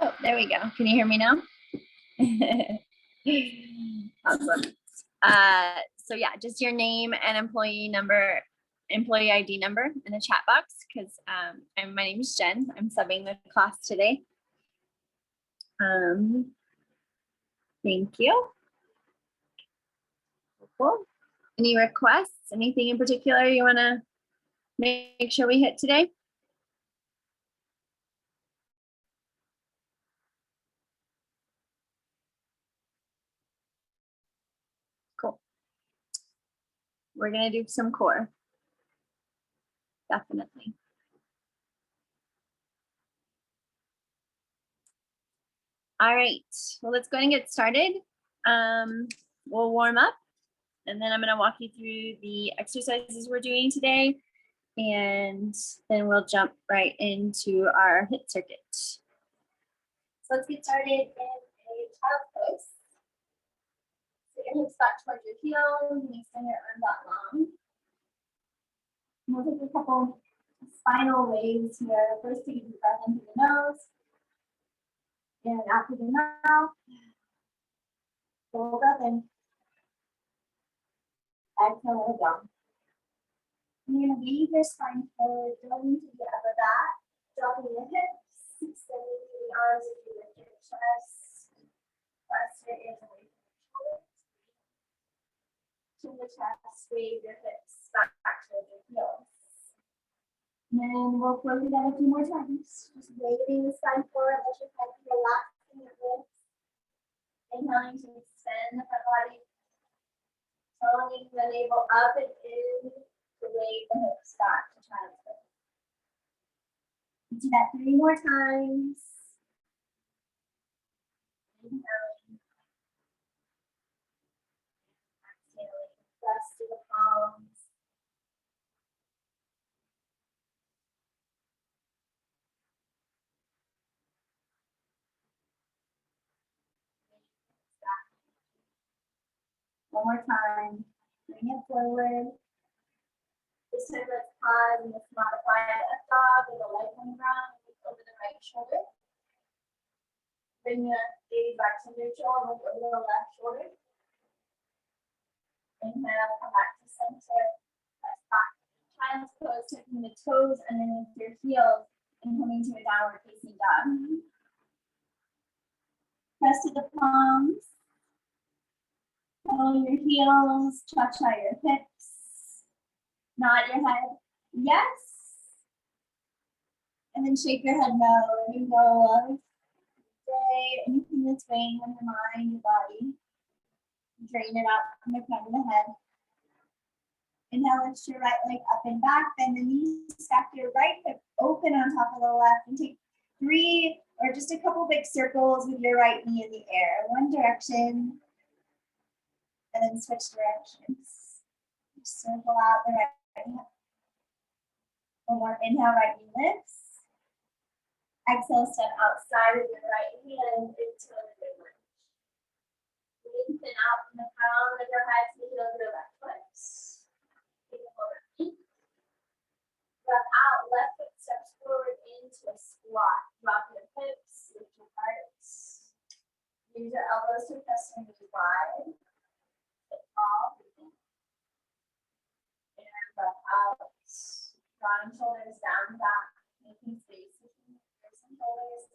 Oh, there we go. Can you hear me now? Awesome. So yeah, just your name and employee ID number in the chat box, because my name is Jen. I'm subbing the class today. Thank you. Cool. Any requests? Anything in particular you want to make sure we hit today? Cool. We're going to do some core. Definitely. All right. Well, let's go ahead and get started. We'll warm up, and then I'm going to walk you through the exercises we're doing today, and then we'll jump right into our HIIT circuit. So let's get started in a child pose. So your hips back towards your heels, and extend your arms out long. And we'll take a couple spinal waves here. First, take a deep breath into the nose, and out through the mouth. Full breath in. Exhale down. You're going to leave your spine forward, going to the upper back, dropping the hips, extending the arms as you lift your chest. Press your ears away from your shoulders. Chin the chest, wave your hips back towards your heels. And then we'll close it out a few more times. Just waving the spine forward, let your head be relaxing your hips. Inhaling to extend the front body. Toning the navel up and in to wave the hips back to child's pose. Do that 3 more times. Inhaling. Exhaling. Press to the palms. One more time. Bring it forward. This time let's pause and let's modify a dog with a leg on the ground over the right shoulder. Bring the gaze back to neutral and look over the left shoulder. Inhale, come back to center. Press back. Child's pose, tucking the toes underneath your heels and coming to a downward facing dog. Press to the palms. Follow your heels, cha-cha your hips. Nod your head, yes. And then shake your head no. Letting go of day, anything that's weighing on your mind, your body. Drain it out from the front of the head. Inhale, lift your right leg up and back. Bend the knees, stack your right hip open on top of the left, and take 3 or just a couple big circles with your right knee in the air. One direction, and then switch directions. Just circle out the right hip. One more inhale, right knee lifts. Exhale, step outside of your right hand into a big lunge. Lengthen out from the crown of your head to the heel of your left foot. Take a forward knee. Breath out, left foot steps forward into a squat. Drop your hips, lift your heart. Use your elbows to press your knees wide. All breathing. And breath out. Drawing shoulders down, back, making space between your ears and shoulders.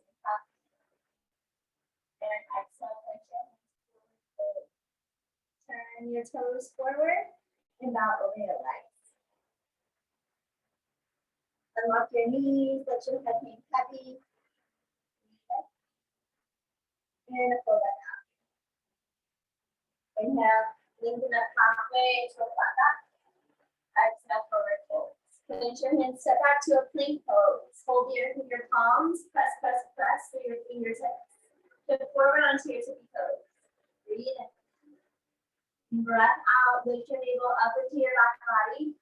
And exhale, push your hands forward. Turn your toes forward and bow over your legs. Unlock your knees, let your head hang heavy. And pull that out. Inhale, lengthen up halfway to a flat back. Exhale, forward fold. Put your hands, step back to a plank pose. Hold your palms, press, press, press through your fingertips. Look forward onto your tippy toes. Breathe in. Breath out, lift your navel up into your back body.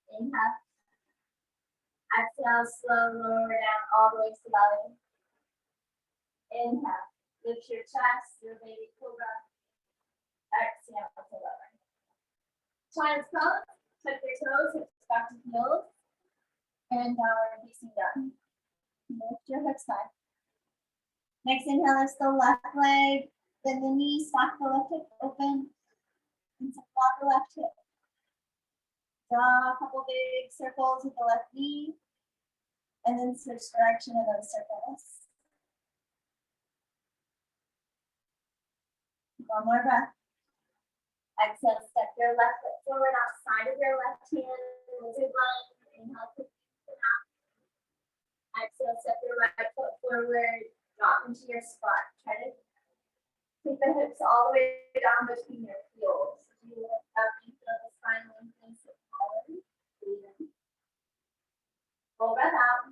Inhale. Exhale, slow, lower down all the way to the belly. Inhale, lift your chest, your baby cobra. Exhale to lower. Child's pose, tuck your toes, hips back to heels. And downward facing dog. Lift your hips high. Next inhale, lift the left leg, bend the knee, stack the left hip open, and squat the left hip. Draw a couple big circles with the left knee, and then switch direction of those circles. One more breath. Exhale, step your left foot forward outside of your left hand, lizard lunge. Inhale, kick it out. Exhale, step your right foot forward, drop into your squat. Try to keep the hips all the way down between your heels. You lift up and feel the spine lengthen, sit taller. Breathe in. Full breath out.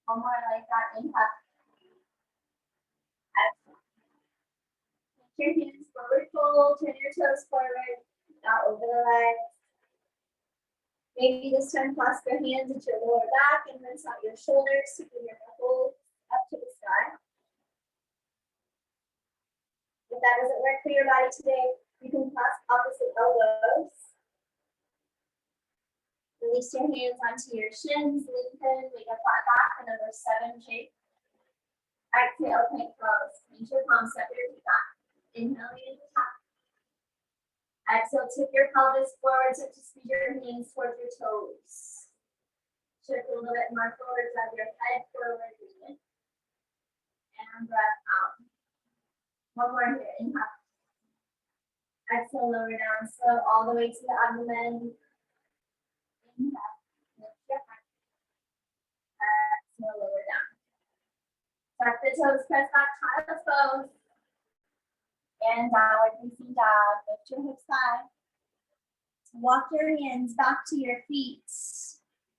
One more like that. Inhale. Exhale. Take your hands forward, fold. Turn your toes forward. Out over the legs. Maybe this time clasp your hands into your lower back and rinse out your shoulders, keeping your knuckles up to the sky. If that doesn't work for your body today, you can clasp opposite elbows. Release your hands onto your shins, lengthen, make a flat back, another 7 shape. Exhale, plank pose. Pinch your palms, step your feet back. Inhale, into the top. Exhale, tip your pelvis forward, so to squeeze your hands towards your toes. Shift a little bit more forward, drive your head forward, breathe in. And breath out. One more here, inhale. Exhale, lower down slow, all the way to the abdomen. Inhale, lift your head. Exhale, lower down. Tuck the toes, press back, child's pose. And downward facing dog. Lift your hips high. Walk your hands back to your feet.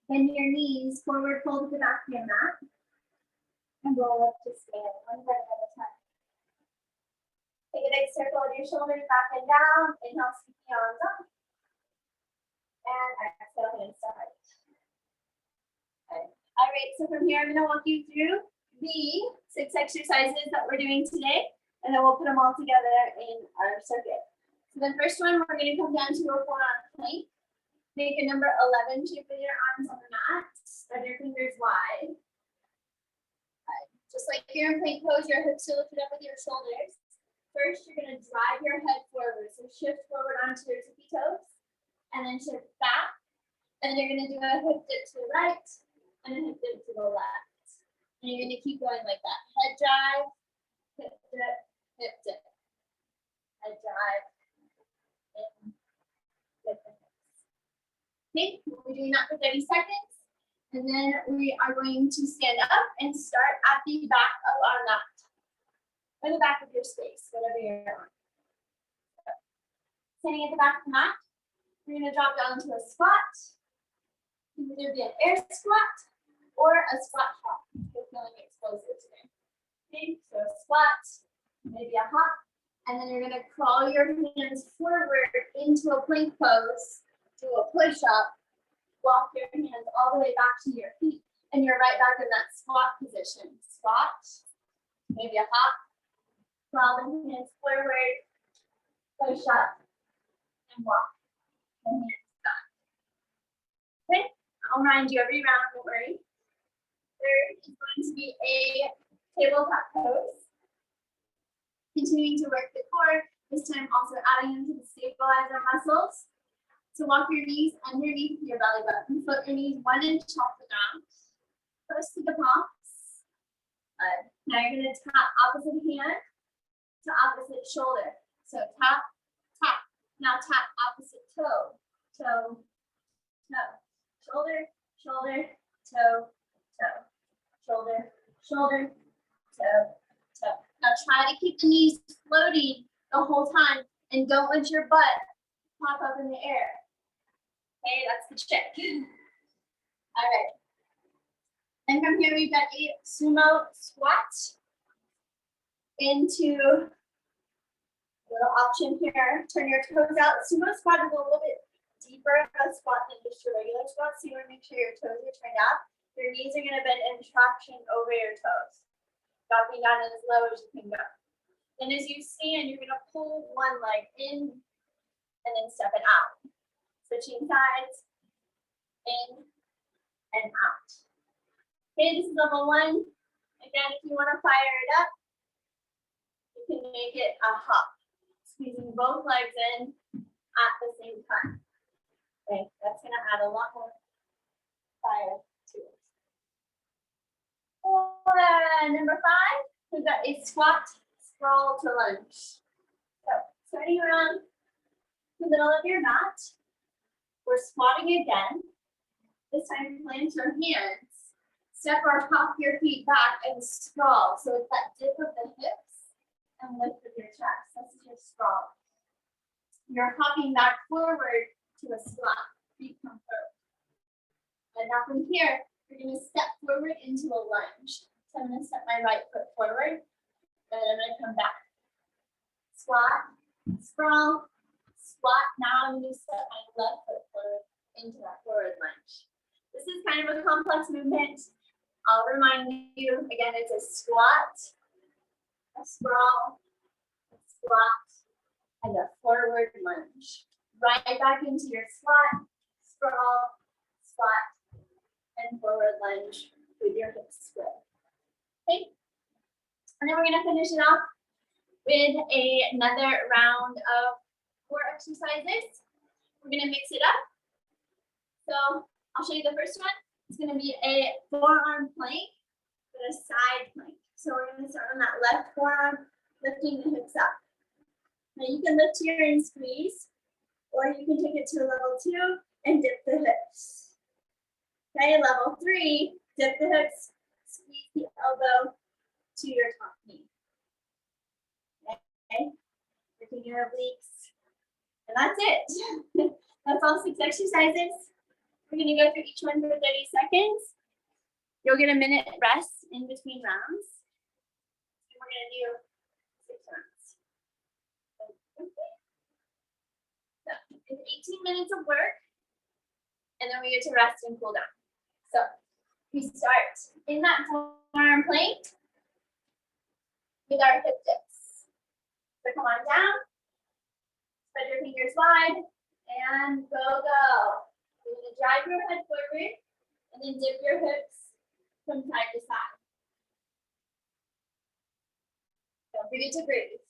Bend your knees, forward fold to the back of your mat. And roll up to stand, one breath at a time. Take a big circle with your shoulders back and down. Inhale, sweep the arms up. And exhale, hands to heart. Okay. All right, so from here, I'm going to walk you through the 6 exercises that we're doing today. And then we'll put them all together in our circuit. So the first one, we're going to come down to a forearm plank. Make a number 11 shape with your arms on the mat. Spread your fingers wide. Just like you're in plank pose, your hips are lifted up with your shoulders. First, you're going to drive your head forward. So shift forward onto your tippy toes. And then shift back. And then you're going to do a hip dip to the right. And a hip dip to the left. And you're going to keep going like that. Head drive, hip dip, hip dip. Head drive, and hip dip. Okay, we'll be doing that for 30 seconds. And then we are going to stand up and start at the back of our mat. Or the back of your space, whatever you're on. Standing at the back of the mat, we're going to drop down to a squat. It can either be an air squat or a squat hop. We're feeling explosive today. Okay, so a squat, maybe a hop, and then you're going to crawl your hands forward into a plank pose, do a push-up, walk your hands all the way back to your feet, and you're right back in that squat position. Squat, maybe a hop, crawl the hands forward, push up, and walk the hands back. Okay, I'll remind you every round, don't worry. Third is going to be a tabletop pose. Continuing to work the core, this time also adding into the stabilizer muscles. So walk your knees underneath your belly button. Put your knees 1 inch off the ground. Close to the palms. Now you're going to tap opposite hand to opposite shoulder. So tap, tap. Now tap opposite toe. Toe, toe. Shoulder, shoulder, toe, toe. Shoulder, shoulder, toe, toe. Now try to keep the knees floating the whole time and don't let your butt pop up in the air. Okay, that's the trick. All right. And from here, we've got a sumo squat into a little option here. Turn your toes out. Sumo squat is a little bit deeper of a squat than just your regular squat, so you want to make sure your toes are turned out. Your knees are going to bend in traction over your toes. Dropping down as low as you can go. Then as you stand, you're going to pull one leg in and then step it out. Switching sides, in and out. Okay, this is level 1. again, if you want to fire it up, you can make it a hop, squeezing both legs in at the same time. Okay, that's going to add a lot more fire to it. Number 5, we've got a squat, sprawl to lunge. So starting around the middle of your mat, we're squatting again. This time plant your hands. Step or hop your feet back and sprawl. So it's that dip of the hips and lift of your chest. This is your sprawl. You're hopping back forward to a squat. Feet come forward. And now from here, you're going to step forward into a lunge. So I'm going to step my right foot forward, and then I'm going to come back. Squat, sprawl, squat. Now I'm going to step my left foot forward into that forward lunge. This is kind of a complex movement. I'll remind you, again, it's a squat, a sprawl, a squat, and a forward lunge. Right back into your squat, sprawl, squat, and forward lunge with your hips spread. Okay, and then we're going to finish it off with another round of 4 exercises. We're going to mix it up. So I'll show you the first one. It's going to be a forearm plank with a side plank. So we're going to start on that left forearm, lifting the hips up. Now you can lift here and squeeze, or you can take it to level 2 and dip the hips. Okay, level 3, dip the hips, squeeze the elbow to your top knee. Okay, working your obliques. And that's it. That's all 6 exercises. We're going to go through each one for 30 seconds. You'll get a minute rest in between rounds. And we're going to do 6 rounds. Okay. So it's 18 minutes of work, and then we get to rest and cool down. So we start in that forearm plank with our hip dips. So come on down, spread your fingers wide, and go. You're going to drive your head forward, and then dip your hips from side to side. Don't forget to breathe.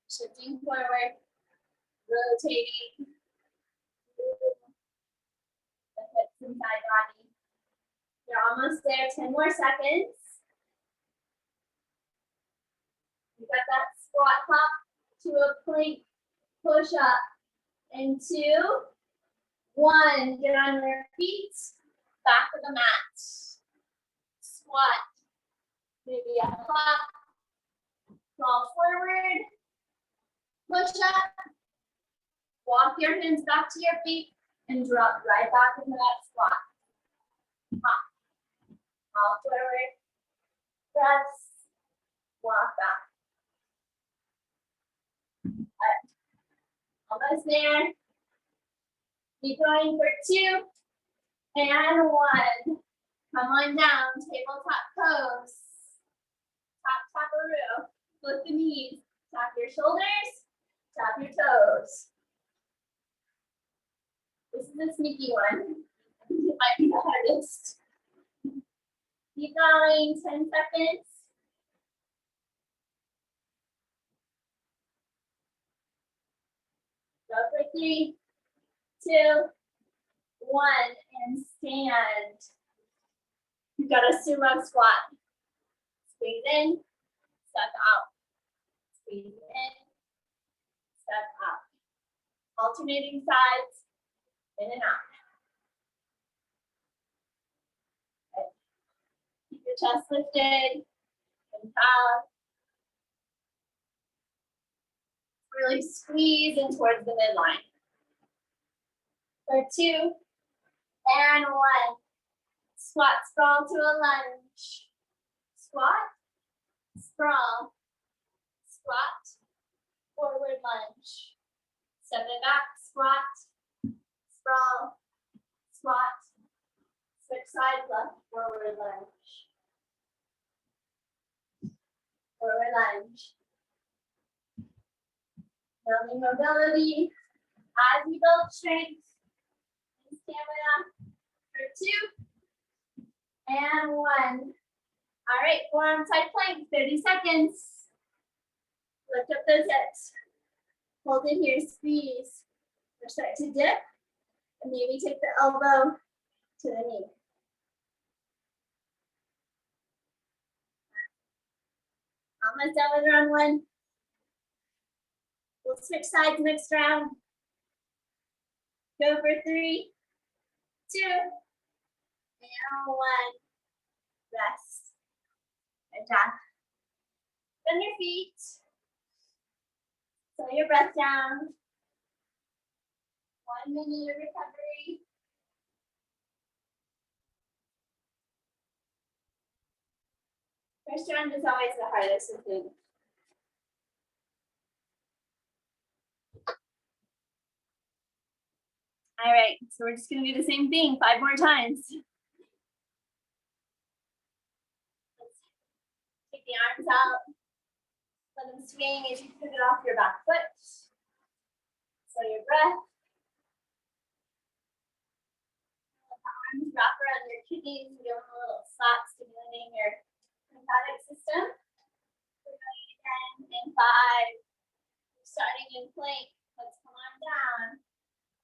Shifting forward, rotating the hips inside body. You're almost there, 10 more seconds. You got that squat hop to a plank push up. And 2, 1, get on your feet, back of the mat. Squat, maybe a hop, fall forward, push up, walk your hands back to your feet, and drop right back into that squat. Hop. Fall forward, press, walk back. Almost there. Keep going for 2 and 1. Come on down, tabletop pose. Tap-taparoo. Flip the knees. Tap your shoulders, tap your toes. This is a sneaky one. It might be the hardest. Keep going, 10 seconds. Go for 3, 2, 1, and stand. You've got a sumo squat. Squeeze in, step out. Squeeze in, step out. Alternating sides, in and out. Okay. Keep your chest lifted and proud. Really squeeze in towards the midline. For 2 and 1. Squat, sprawl to a lunge. Squat, sprawl, squat, forward lunge. Step it back, squat, sprawl, squat, switch sides, left, forward lunge. Forward lunge. Building mobility as we build strength and stamina for 2 and 1. All right, forearm side plank, 30 seconds. Lift up those hips. Hold it here, squeeze. Or start to dip. And maybe take the elbow to the knee. Almost done with round one. We'll switch sides next round. Go for 3, 2, and 1. Rest. Good job. Bend your feet. Slow your breath down. 1 minute of recovery. First round is always the hardest, I think. All right, so we're just gonna do the same thing 5 more times. Let's take the arms out. Let them swing as you put it off your back foot. Slow your breath. Let the arms wrap around your kidneys and give them a little slap, stimulating your lymphatic system. We're going again in 5. We're starting in plank. Let's come on down.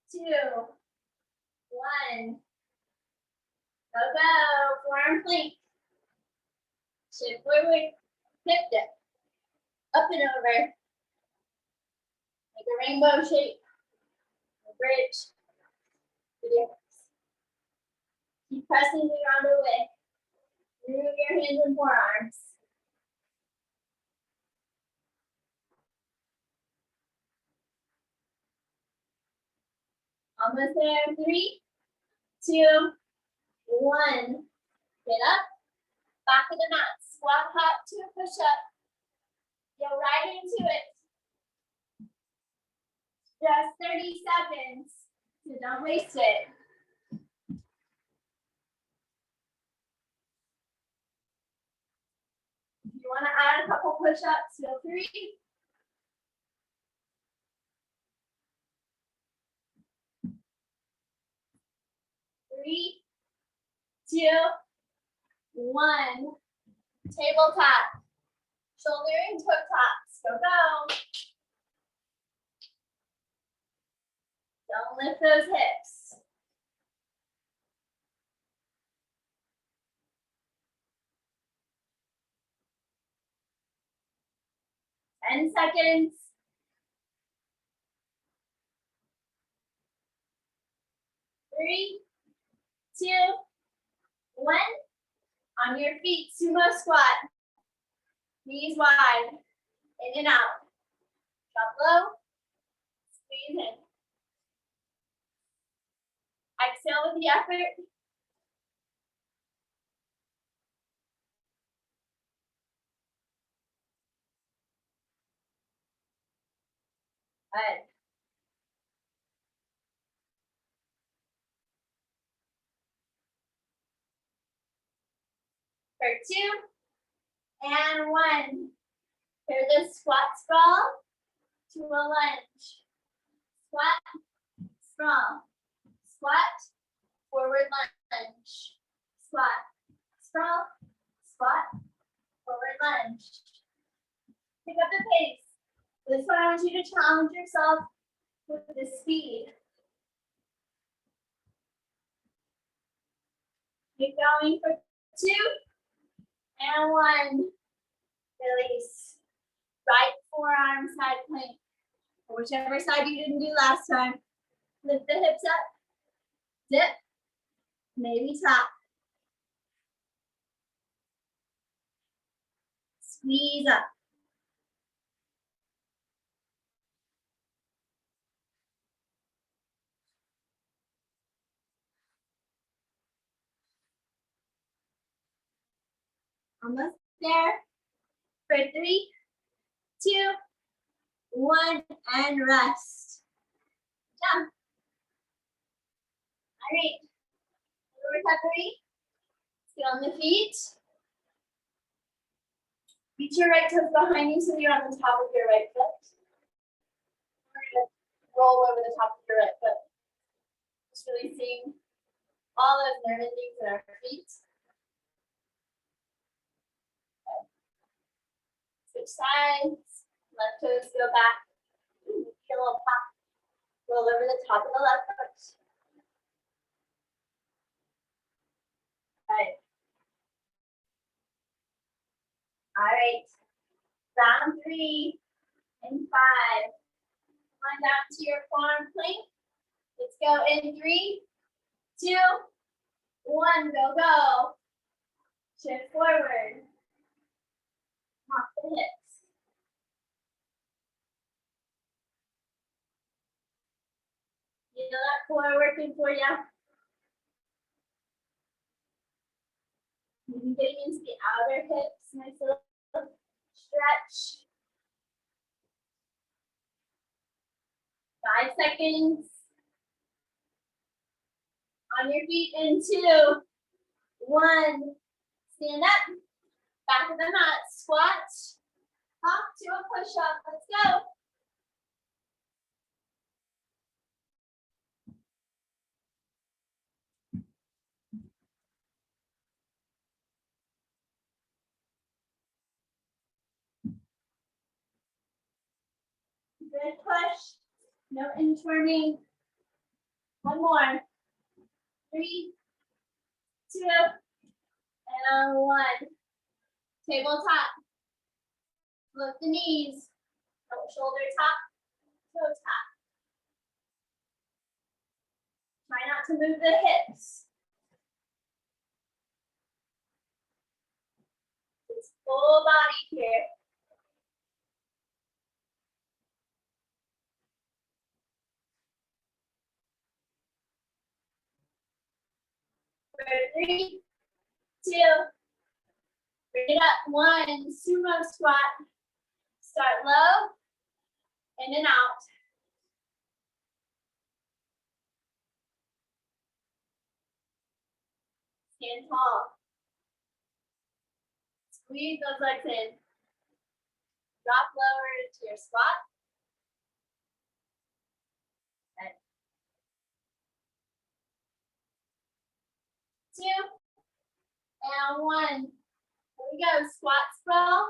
2, 1. Go, go. Forearm plank. Shift forward. Hip dip. Up and over. Make a rainbow shape. A bridge. With your hips. Keep pressing the ground away. Move your hands and forearms. Almost there. 3, 2, 1. Get up. Back of the mat. Squat hop to a push up. Go right into it. Just 30 seconds. So don't waste it. If you want to add a couple push-ups, feel free. Three, 2, 1. Tabletop. Shoulder and toe taps. Go, go. Don't lift those hips. Ten seconds. 3, 2, 1. On your feet, sumo squat. Knees wide. In and out. Drop low. Squeeze in. Exhale with the effort. Good. For 2 and 1. Here the squat sprawl to a lunge. Squat, sprawl. Squat, forward lunge. Squat, sprawl, squat, forward lunge. Pick up the pace. This one I want you to challenge yourself with the speed. Keep going for 2 and 1. Release. Right forearm side plank. Or whichever side you didn't do last time. Lift the hips up. Dip. Maybe tap. Squeeze up. Almost there. For 3, 2, 1, and rest. Jump. All right. Recovery. Get on the feet. Reach your right toes behind you so you're on the top of your right foot. We're going to roll over the top of your right foot. Just releasing all those nerve endings in our feet. Switch sides. Left toes go back. Get a little pop. Roll over the top of the left foot. Right. All right. Round 3 and 5. On down to your forearm plank. Let's go in 3, 2, 1. Go, go. Shift forward. Pop the hips. You know that core working for you? Maybe getting into the outer hips. Nice little stretch. 5 seconds. On your feet in 2, 1. Stand up. Back of the mat. Squat. Hop to a push-up. Let's go. Good push. No inchworming. One more. 3, 2, and 1. Tabletop. Lift the knees. Shoulder top, toe tap. Try not to move the hips. It's full body here. For 3, 2, bring it up. 1, sumo squat. Start low, in and out. Stand tall. Squeeze those legs in. Drop lower into your squat. Okay. 2, and 1. Here we go. Squat, sprawl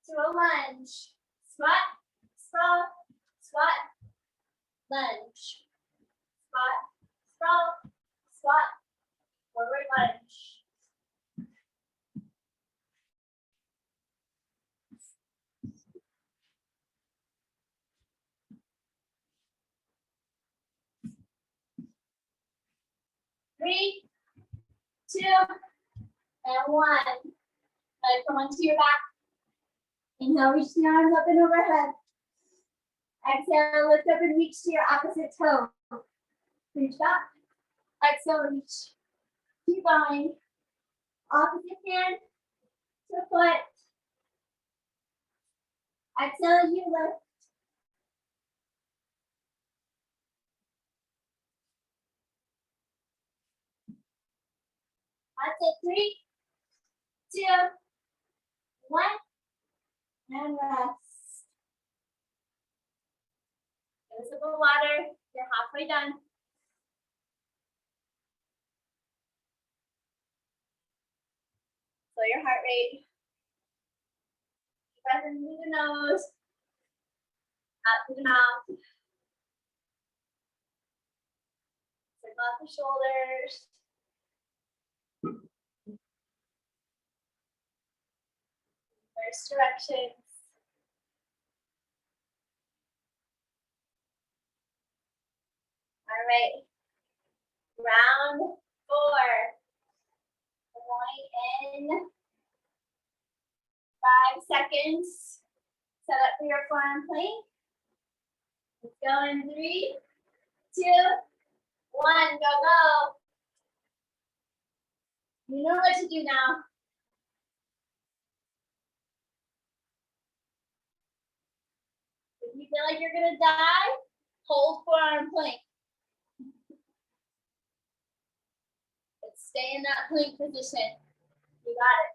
to a lunge. Squat, sprawl, squat, lunge. Squat, sprawl, squat, forward lunge. Three, 2, and 1. Come onto your back. Inhale, reach the arms up and overhead. Exhale, lift up and reach to your opposite toe. Reach back. Exhale, reach. Keep going. Opposite hand to foot. Exhale as you lift. That's it. 3, 2, 1. And rest. Get a sip of water. You're halfway done. Slow your heart rate. Breath in through the nose. Out through the mouth. Circle out the shoulders. Reverse directions. All right. Round 4. Going in 5 seconds. Set up for your forearm plank. Let's go in 3, 2, 1. Go, go. You know what to do now. If you feel like you're gonna die, hold forearm plank. But stay in that plank position. You got it.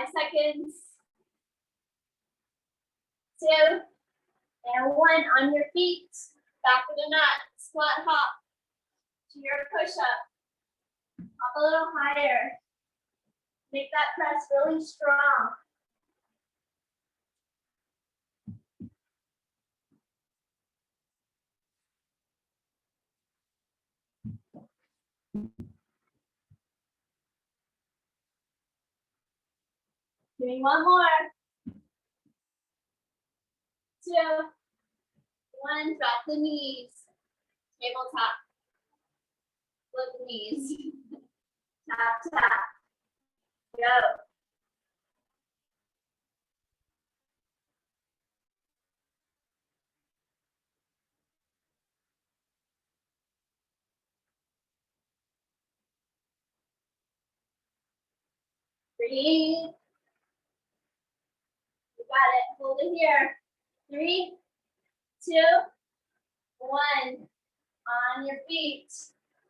5 seconds. 2, and 1. On your feet. Back of the mat. Squat hop to your push-up. Up a little higher. Make that press really strong. Give me one more. 2, 1, drop the knees. Tabletop. Flip the knees. Tap, tap. Go. 3. You got it. Hold it here. 3, 2, 1. On your feet.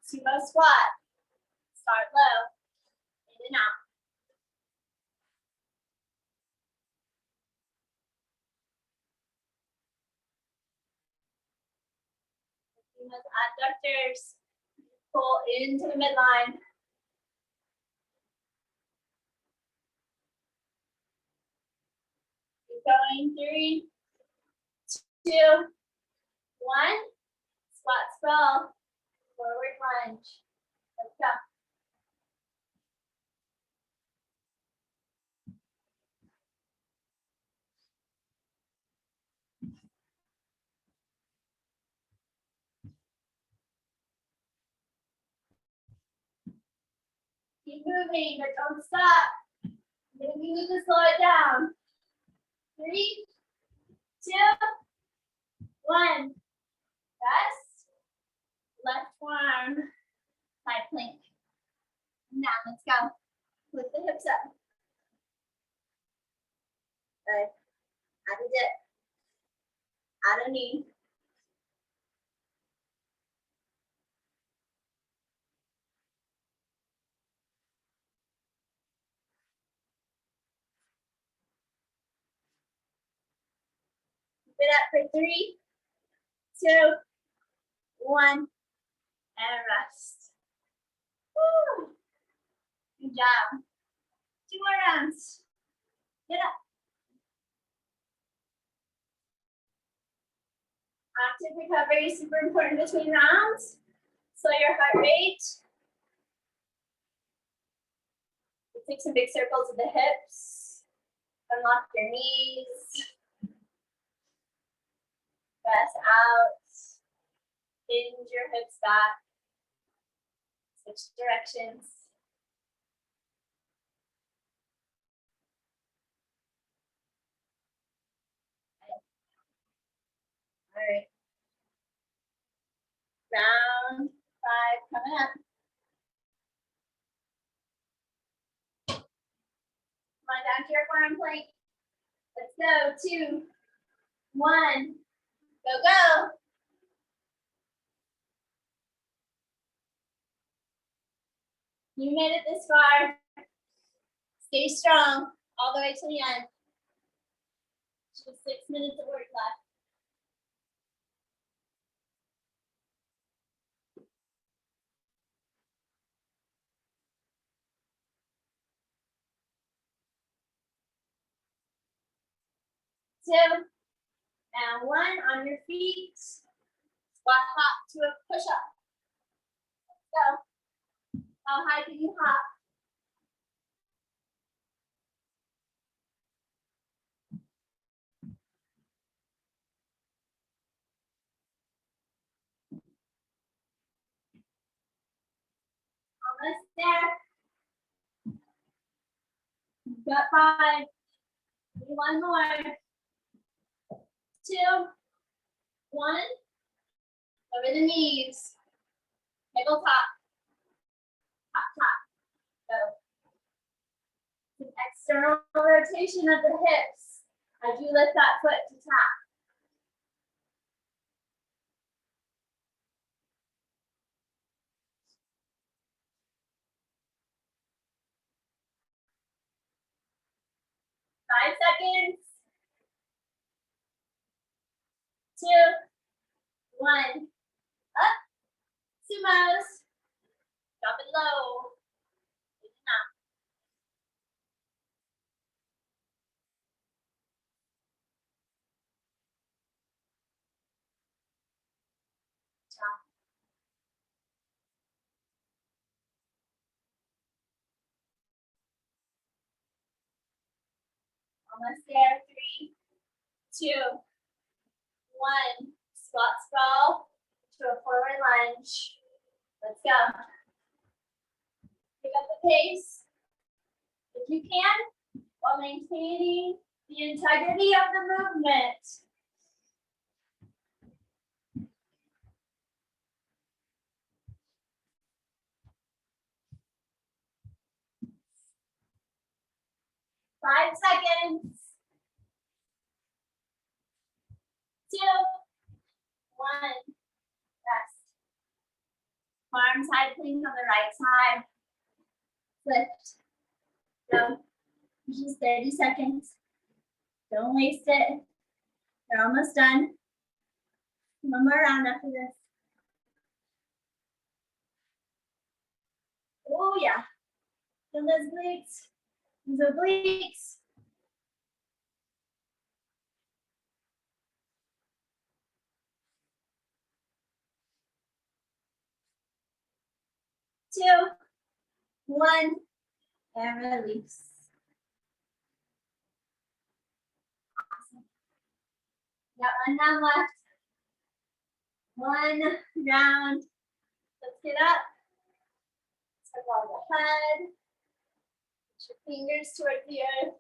Sumo squat. Start low. In and out. Those adductors. Pull into the midline. Keep going. 3, 2, 1. Squat sprawl. Forward lunge. Let's go. Keep moving, but don't stop. Maybe you need to slow it down. 3, 2, 1. Rest. Left arm. Side plank. Now let's go. Lift the hips up. Good. Add a dip. Add a knee. Keep it up for 3, 2, 1. And rest. Woo. Good job. 2 more rounds. Get up. Active recovery is super important between rounds. Slow your heart rate. Take some big circles of the hips. Unlock your knees. Press out. Hinge your hips back. Switch directions. All right. Round 5 coming up. Come on down to your forearm plank. Let's go. 2, 1. Go, go. You made it this far. Stay strong all the way to the end. Just 6 minutes of work left. Two, and 1 on your feet. Squat hop to a push up. Let's go. How high can you hop? Almost there. You've got 5. 1 more. 2, 1. Over the knees. Tabletop. Top, top. Go. An external rotation of the hips as you lift that foot to tap. Five seconds. 2, 1. Up. Sumos. Drop it low. job. Almost there. 3, 2, 1. Squat sprawl to a forward lunge. Let's go. Pick up the pace if you can while maintaining the integrity of the movement. Five seconds. 2, 1. Rest. Arms side plank on the right side. Lift. Go. Just 30 seconds. Don't waste it. You're almost done. One more round after this. Oh yeah. Feel those glutes. Those obliques. 2, 1, and release. Awesome. Got one round left. One round. Let's get up. Circle the head. Put your fingers towards the earth.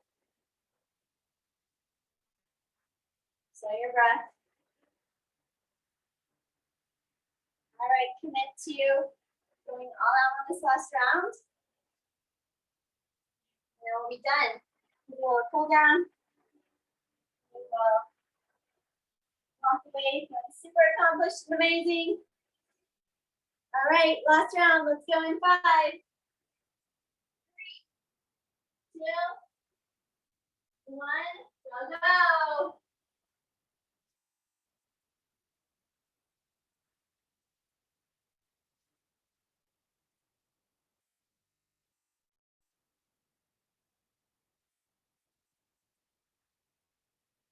Slow your breath. All right, commit to going all out on this last round. And then we'll be done. We'll pull down. We will walk away feeling super accomplished and amazing. All right, last round. Let's go in 5, 3, 2, 1. Go, go.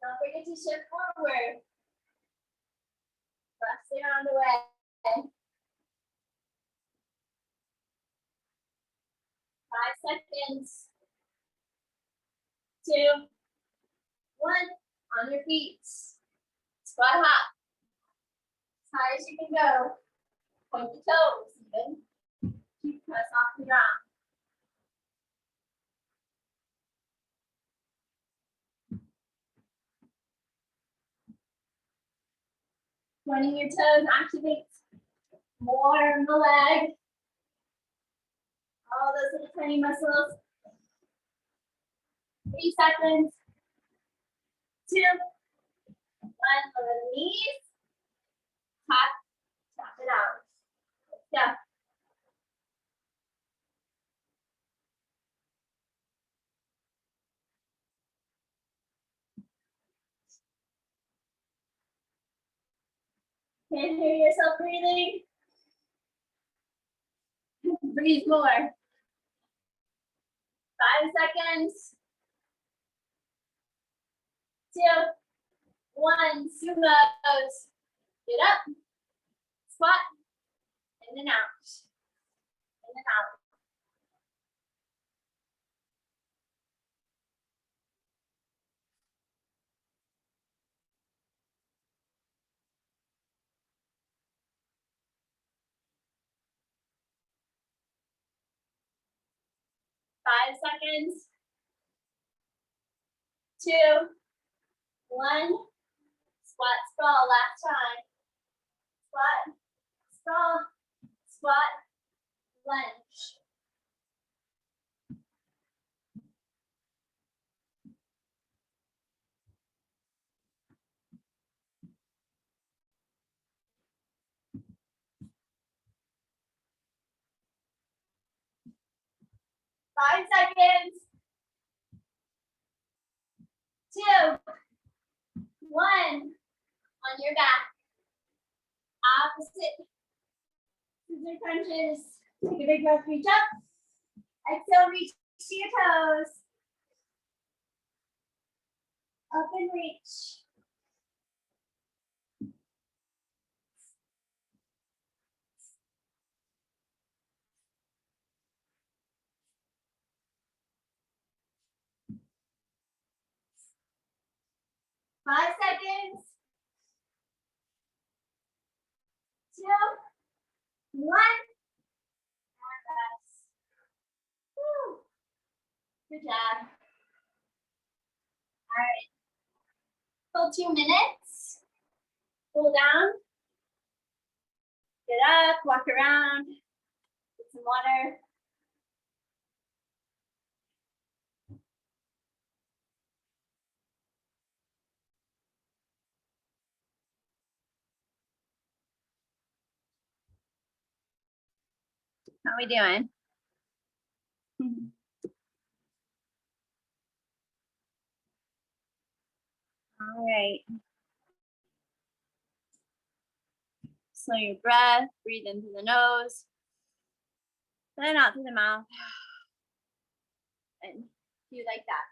Don't forget to shift forward. Press it on the way. 5 seconds. 2, 1. On your feet. Squat hop. As high as you can go. Point the toes even. Keep press off the ground. Pointing your toes activates more in the leg. All those little tiny muscles. 3 seconds. 2, 1. Lower the knees. Tap it out. Let's go. Can't hear yourself breathing? Breathe more. 5 seconds. 2, 1. Sumos. Get up. Squat. In and out. In and out. 5 seconds. 2, 1. Squat, sprawl, last time. Squat, sprawl, squat, lunge. Five seconds. 2, 1. On your back. Opposite scissor crunches. Take a big breath, reach up. Exhale, reach to your toes. Up and reach. 5 seconds. 2, 1. And rest. Woo. Good job. All right. Hold 2 minutes. Cool down. Get up, walk around, get some water. How we doing? All right. Slow your breath, breathe in through the nose, then out through the mouth. And do like that.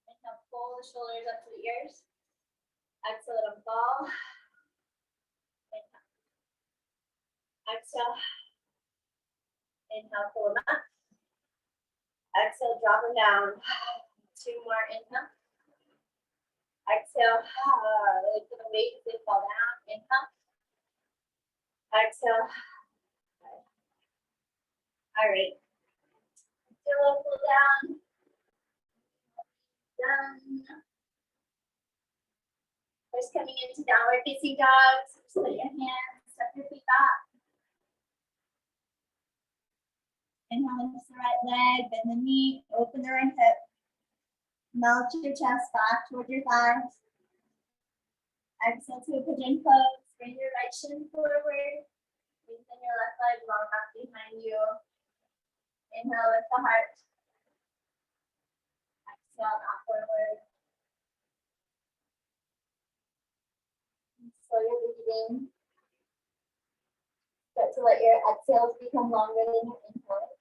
Inhale, pull the shoulders up to the ears. Exhale, let them fall. Inhale. Exhale. Inhale, pull them up. Exhale, drop them down. 2 more, inhale. Exhale, lift the weight, they fall down. Inhale. Exhale. All right. Exhale, pull down. Done. First coming into downward facing dog. So just put your hands, step your feet back. Inhale, lift the right leg, bend the knee, open the right hip. Melt your chest back toward your thighs. Exhale to a pigeon pose. Bring your right shin forward. Lengthen your left leg long back behind you. Inhale, lift the heart. Exhale, knock forward. Slow your breathing. Start to let your exhales become longer than your inhales.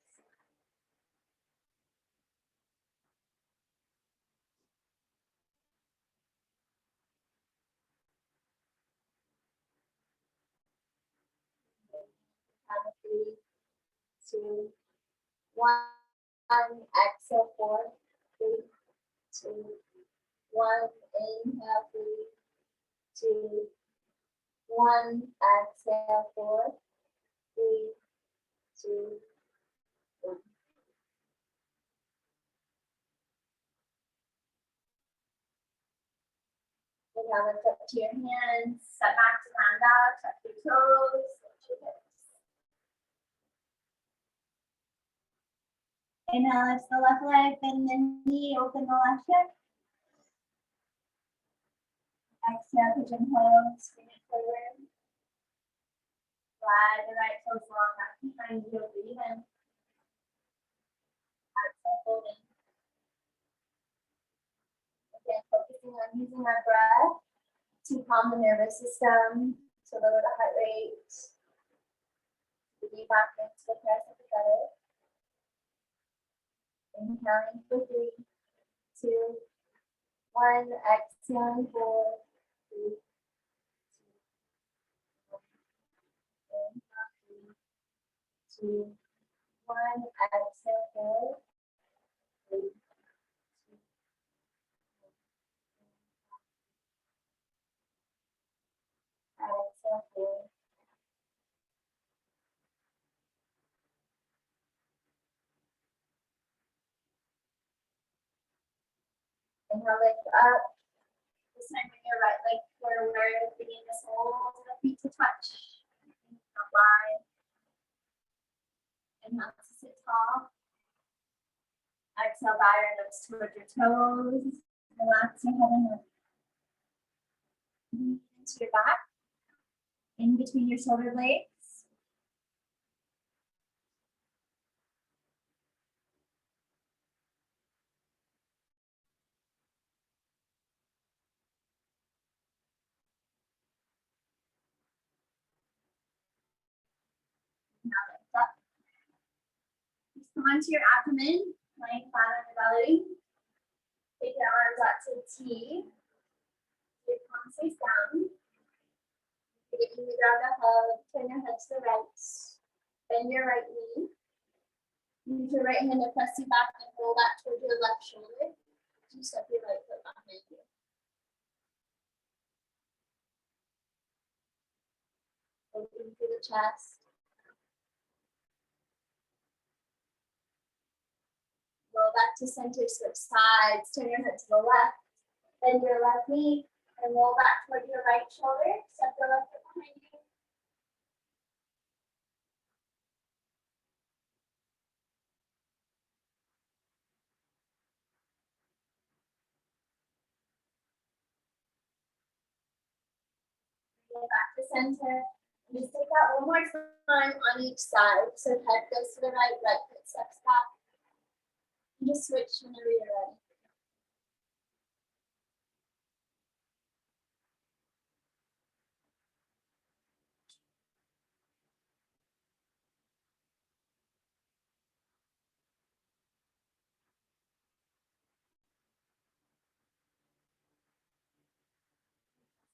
Count of 3, 2, 1. Exhale, 4, 3, 2, 1. Inhale, 3, 2, 1. Exhale, 4, 3, 2, 1. Inhale, lift up to your hands. Step back to down dog. Tuck your toes. Lift your hips. Inhale, lift the left leg, bend the knee, open the left hip. Exhale, pigeon pose, bring it forward. Slide the right toes long back behind you, breathe in. Exhale, folding. Again, focusing on using our breath to calm the nervous system, to lower the heart rate, to be back into the parasympathetic. Inhaling for 3, 2, 1. Exhaling 4, 3, 2, 1. Exhale 4, 3, 2, 1. Exhale 4. Inhale, lift up. This time bring your right leg forward, bringing the soles of the feet to touch. Inhale, wide. Inhale to sit tall. Exhale, bow your nose toward your toes. Relax your head and neck. Breathe into your back, in between your shoulder blades. Now lift up. Just come onto your abdomen, lying flat on your belly. Take your arms out to T. Your palms face down. Begin to grab the hug. Turn your head to the right. Bend your right knee. Use your right hand to press you back and roll that towards your left shoulder. You step your right foot behind you. Open through the chest. Roll back to center, switch sides, turn your head to the left, bend your left knee, and roll back toward your right shoulder. Step your left foot behind you. Roll back to center. And just take that one more time on each side. So head goes to the right, right foot steps back. And just switch whenever you're ready.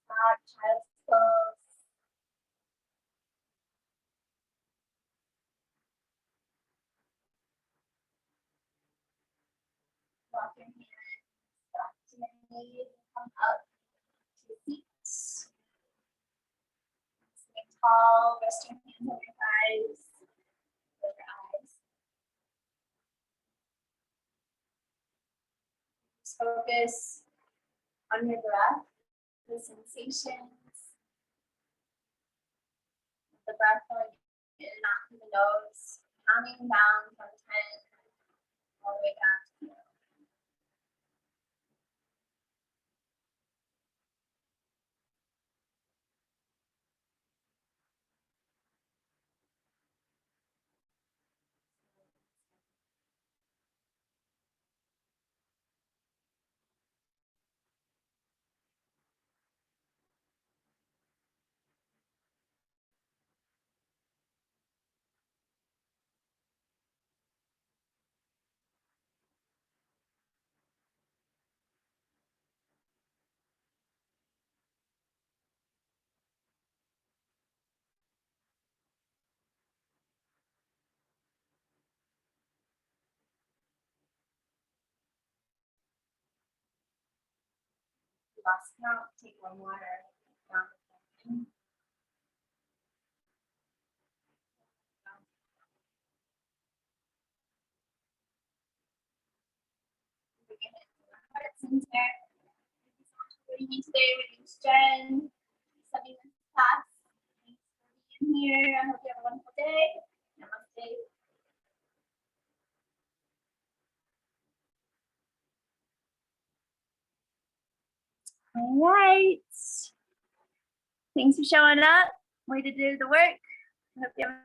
Back, child's pose. Walk your hands back to your knees and come up to your feet. Stay tall, rest your hands on your thighs. Close your eyes. Just focus on your breath, the sensations, the breath going in and out through the nose, counting down from 10 all the way down to 0. Last count, take one more down. Heart center. Thank you so much for joining me today. My name is Jen. Studying this class. Thanks for being here. I hope you have a wonderful day. Namaste. All right. Thanks for showing up. Way to do the work. I hope you have